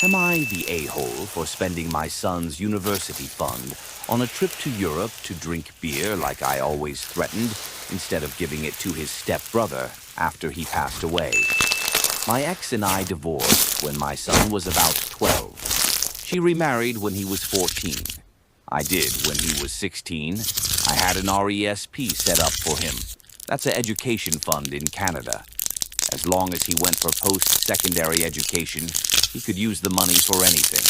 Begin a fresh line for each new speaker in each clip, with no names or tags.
Am I the a-hole for spending my son's university fund on a trip to Europe to drink beer like I always threatened, instead of giving it to his stepbrother after he passed away? My ex and I divorced when my son was about 12. She remarried when he was 14. I did when he was 16. I had an RESP set up for him. That's an education fund in Canada. As long as he went for post-secondary education, he could use the money for anything.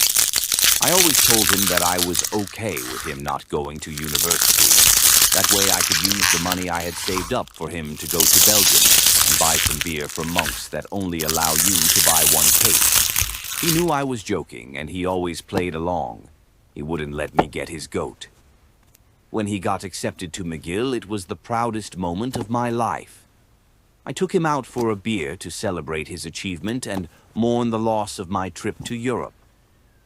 I always told him that I was okay with him not going to university. That way I could use the money I had saved up for him to go to Belgium and buy some beer from monks that only allow you to buy one case. He knew I was joking, and he always played along. He wouldn't let me get his goat. When he got accepted to McGill, it was the proudest moment of my life. I took him out for a beer to celebrate his achievement and mourn the loss of my trip to Europe.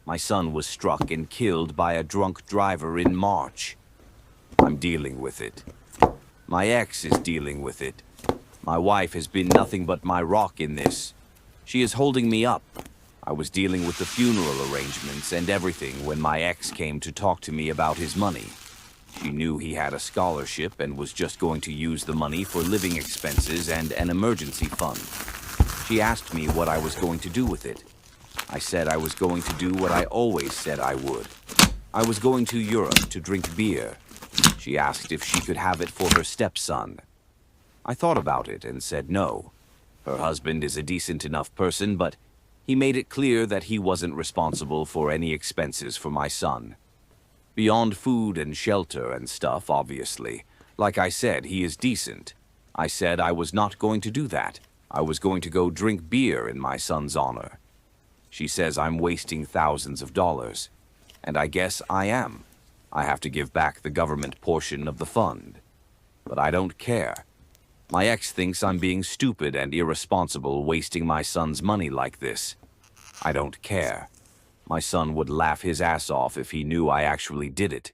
My son was struck and killed by a drunk driver in March. I'm dealing with it. My ex is dealing with it. My wife has been nothing but my rock in this. She is holding me up. I was dealing with the funeral arrangements and everything when my ex came to talk to me about his money. She knew he had a scholarship and was just going to use the money for living expenses and an emergency fund. She asked me what I was going to do with it. I said I was going to do what I always said I would. I was going to Europe to drink beer. She asked if she could have it for her stepson. I thought about it and said no. Her husband is a decent enough person, but he made it clear that he wasn't responsible for any expenses for my son. Beyond food and shelter and stuff, obviously. Like I said, he is decent. I said I was not going to do that. I was going to go drink beer in my son's honor. She says I'm wasting thousands of dollars. And I guess I am. I have to give back the government portion of the fund. But I don't care. My ex thinks I'm being stupid and irresponsible wasting my son's money like this. I don't care. My son would laugh his ass off if he knew I actually did it.